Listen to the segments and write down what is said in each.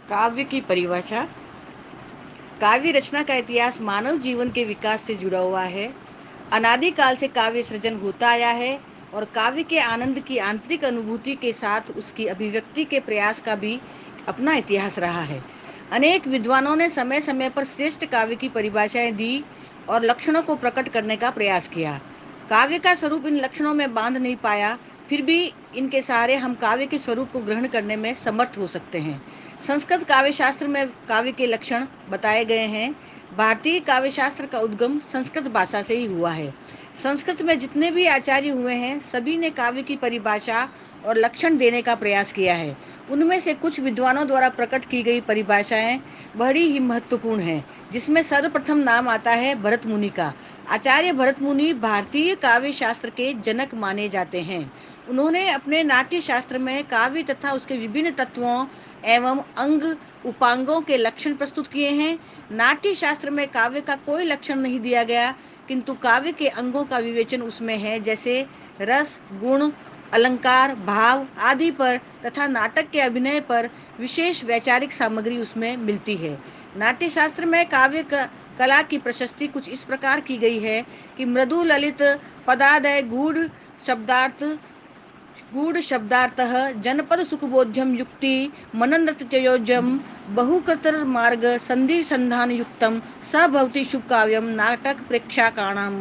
काव्य की परिभाषा। काव्य रचना का इतिहास मानव जीवन के विकास से जुड़ा हुआ है। अनादिकाल से काव्य सृजन होता आया है और काव्य के आनंद की आंतरिक अनुभूति के साथ उसकी अभिव्यक्ति के प्रयास का भी अपना इतिहास रहा है। अनेक विद्वानों ने समय समय पर श्रेष्ठ काव्य की परिभाषाएं दी और लक्षणों को प्रकट करने का प्रयास किया। काव्य का स्वरूप इन लक्षणों में बांध नहीं पाया, फिर भी इनके सहारे हम काव्य के स्वरूप को ग्रहण करने में समर्थ हो सकते हैं। संस्कृत काव्य शास्त्र में काव्य के लक्षण बताए गए हैं। भारतीय काव्य शास्त्र का उद्गम संस्कृत भाषा से ही हुआ है। संस्कृत में जितने भी आचार्य हुए हैं, सभी ने काव्य की परिभाषा और लक्षण देने का प्रयास किया है। उनमें से कुछ विद्वानों द्वारा प्रकट की गई परिभाषाएं बड़ी ही महत्वपूर्ण हैं, जिसमें सर्वप्रथम नाम आता है भरत मुनि का। आचार्य भरत मुनि भारतीय काव्य शास्त्र के जनक माने जाते हैं। उन्होंने अपने नाट्य शास्त्र में काव्य तथा उसके विभिन्न तत्वों एवं अंग उपांगों के लक्षण प्रस्तुत किए हैं। नाट्य शास्त्र में काव्य का कोई लक्षण नहीं दिया गया, किंतु काव्य के अंगों का विवेचन उसमें है, जैसे रस, गुण, अलंकार, भाव आदि पर तथा नाटक के अभिनय पर विशेष वैचारिक सामग्री उसमें मिलती है। नाट्य शास्त्र में काव्य कला की प्रशस्ति कुछ इस प्रकार की गई है कि मृदु ललित पदादय गूढ़ शब्दार्थः जनपद सुखबोध्यम युक्ति मननृत्ययोज्यम बहुकृतर मार्ग संधि संधान युक्तम स भवति शुभ काव्यम नाटक प्रेक्षकाणाम।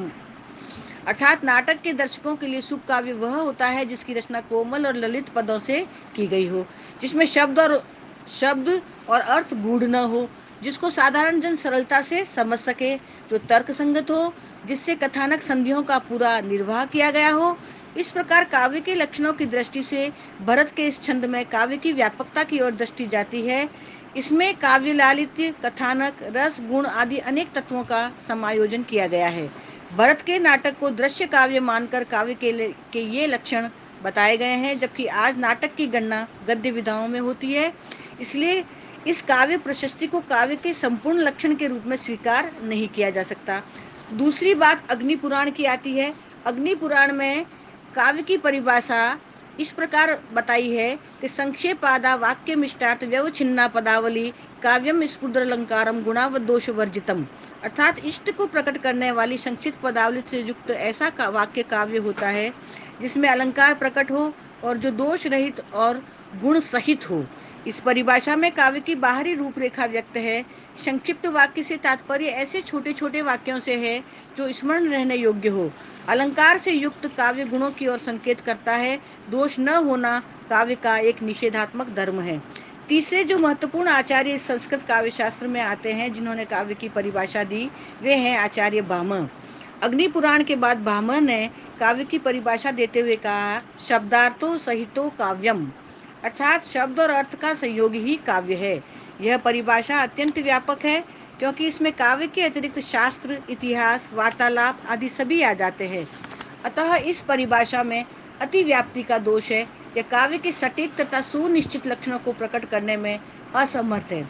अर्थात नाटक के दर्शकों के लिए शुभ काव्य वह होता है जिसकी रचना कोमल और ललित पदों से की गई हो, जिसमें शब्द और अर्थ गूढ़ न हो, जिसको साधारण जन सरलता से समझ सके, जो तर्क संगत हो, जिससे कथानक संधियों का पूरा निर्वाह किया गया हो। इस प्रकार काव्य के लक्षणों की दृष्टि से भरत के इस छंद में काव्य की व्यापकता की ओर दृष्टि जाती है। इसमें काव्य लालित्य, कथानक, रस, गुण आदि अनेक तत्वों का समायोजन किया गया है। भरत के नाटक को दृश्य काव्य मानकर काव्य के ये लक्षण बताए गए हैं, जबकि आज नाटक की गणना गद्य विधाओं में होती है। इसलिए इस काव्य प्रशस्ति को काव्य के संपूर्ण लक्षण के रूप में स्वीकार नहीं किया जा सकता। दूसरी बात अग्नि पुराण की आती है। अग्नि पुराण में काव्य की परिभाषा इस प्रकार बताई है कि संक्षेपादा वाक्य मिष्टार्थ व्यवच्छिन्ना पदावली काव्यम स्फुरदलंकारम गुणावत दोष वर्जितम। अर्थात इष्ट को प्रकट करने वाली संक्षिप्त पदावली से युक्त ऐसा वाक्य काव्य होता है जिसमें अलंकार प्रकट हो और जो दोष रहित और गुण सहित हो। इस परिभाषा में काव्य की बाहरी रूपरेखा व्यक्त है। संक्षिप्त वाक्य से तात्पर्य ऐसे छोटे छोटे वाक्यों से है जो स्मरण रहने योग्य हो। अलंकार से युक्त काव्य गुणों की ओर संकेत करता है। दोष न होना काव्य का एक निषेधात्मक धर्म है। तीसरे जो महत्वपूर्ण आचार्य संस्कृत काव्य शास्त्र में आते हैं, जिन्होंने काव्य की परिभाषा दी, वे हैं आचार्य भामह। अग्नि पुराण के बाद भामह ने काव्य की परिभाषा देते हुए कहा, शब्दार्थो सहितो काव्यम। अर्थात शब्द और अर्थ का संयोग ही काव्य है। यह परिभाषा अत्यंत व्यापक है, क्योंकि इसमें काव्य के अतिरिक्त शास्त्र, इतिहास, वार्तालाप आदि सभी आ जाते हैं। अतः इस परिभाषा में अति व्याप्ति का दोष है। यह काव्य के सटीक तथा सुनिश्चित लक्षणों को प्रकट करने में असमर्थ है।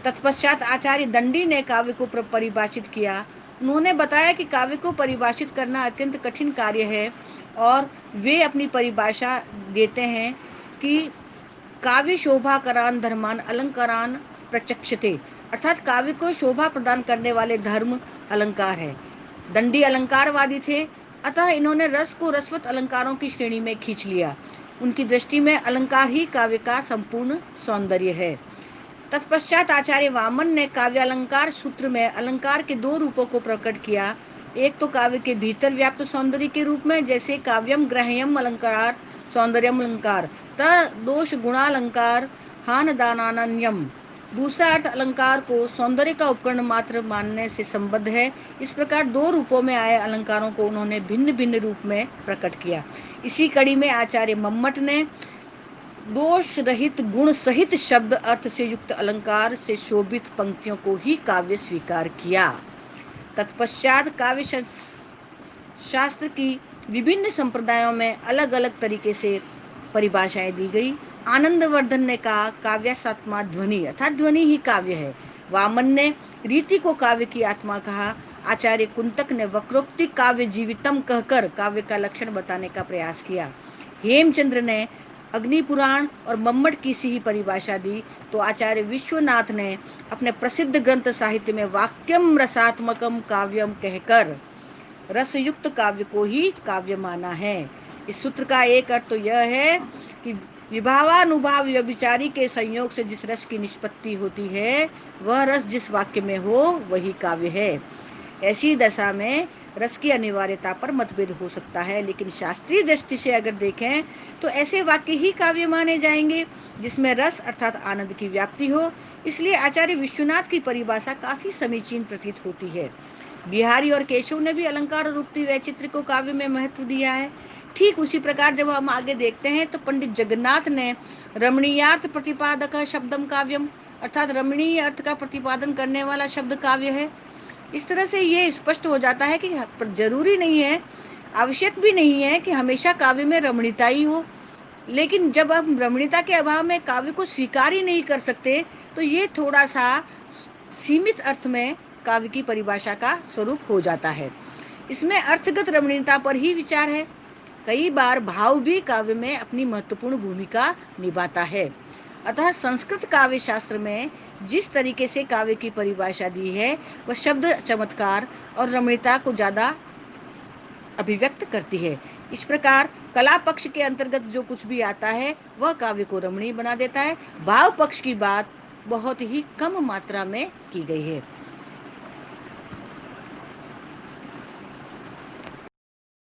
तत्पश्चात आचार्य दंडी ने काव्य को परिभाषित किया। उन्होंने बताया कि काव्य को परिभाषित करना अत्यंत कठिन कार्य है और वे अपनी परिभाषा देते हैं कि काव्य शोभाकरान धर्मान अलंकारान प्रचक्षते। अर्थात काव्य को शोभा प्रदान करने वाले धर्म अलंकार है। दंडी अलंकारवादी थे, अतः इन्होंने रस को रसवत अलंकारों की श्रेणी में खींच लिया। उनकी दृष्टि में अलंकार ही काव्य का संपूर्ण सौंदर्य है। तत्पश्चात आचार्य वामन ने काव्यालंकार सूत्र में अलंकार के दो रूपों को प्रकट किया। एक तो काव्य के भीतर व्याप्त सौंदर्य के रूप में, जैसे काव्यम ग्रह्यम अलंकार सौंदर्यम अलंकार दोष गुणालंकार हान दानान्यम। दूसरा अर्थ अलंकार को सौंदर्य का उपकरण मात्र मानने से संबद्ध है। इस प्रकार दो रूपों में आए अलंकारों को उन्होंने भिन्न भिन्न रूप में प्रकट किया। इसी कड़ी में आचार्य मम्मट ने दोष रहित गुण सहित शब्द अर्थ से युक्त अलंकार से शोभित पंक्तियों को ही काव्य स्वीकार किया। तत्पश्चात काव्य शास्त्र की विभिन्न संप्रदायों में अलग अलग तरीके से परिभाषाएं दी गई। आनंदवर्धन ने कहा, काव्यात्मा ध्वनि, अर्थात ध्वनि ही काव्य है। वामन ने रीति को काव्य की आत्मा कहा। आचार्य कुंतक ने वक्रोक्ति काव्य जीवितम कहकर काव्य का लक्षण बताने का प्रयास किया। हेमचंद्र ने अग्नि पुराण और मम्मट की सी ही परिभाषा दी, तो आचार्य विश्वनाथ ने अपने प्रसिद्ध ग्रंथ साहित्य में वाक्यम रसात्मकम काव्यम कहकर रसयुक्त काव्य को ही काव्य माना है। इस सूत्र का एक अर्थ तो यह है कि विभावानुभाव व्यभिचारी के संयोग से जिस रस की निष्पत्ति होती है, वह रस जिस वाक्य में हो वही काव्य है। ऐसी दशा में रस की अनिवार्यता पर मतभेद हो सकता है, लेकिन शास्त्रीय दृष्टि से अगर देखें तो ऐसे वाक्य ही काव्य माने जाएंगे जिसमें रस अर्थात आनंद की व्याप्ति हो। इसलिए आचार्य विश्वनाथ की परिभाषा काफी समीचीन प्रतीत होती है। बिहारी और केशव ने भी अलंकार और उक्ति वैचित्र को काव्य में महत्व दिया है। ठीक उसी प्रकार जब हम आगे देखते हैं तो पंडित जगन्नाथ ने रमणीयार्थ प्रतिपादक शब्दम काव्यम अर्थात रमणीय अर्थ का प्रतिपादन करने वाला शब्द काव्य है। इस तरह से ये स्पष्ट हो जाता है कि जरूरी नहीं है, आवश्यक भी नहीं है कि हमेशा काव्य में रमणीयता ही हो, लेकिन जब हम रमणीयता के अभाव में काव्य को स्वीकार ही नहीं कर सकते तो ये थोड़ा सा सीमित अर्थ में काव्य की परिभाषा का स्वरूप हो जाता है। इसमें अर्थगत रमणीयता पर ही विचार है। कई बार भाव भी काव्य में अपनी महत्वपूर्ण भूमिका निभाता है। अतः संस्कृत काव्य शास्त्र में जिस तरीके से काव्य की परिभाषा दी है वह शब्द चमत्कार और रमणीयता को ज्यादा अभिव्यक्त करती है। इस प्रकार कला पक्ष के अंतर्गत जो कुछ भी आता है वह काव्य को रमणीय बना देता है। भाव पक्ष की बात बहुत ही कम मात्रा में की गई है।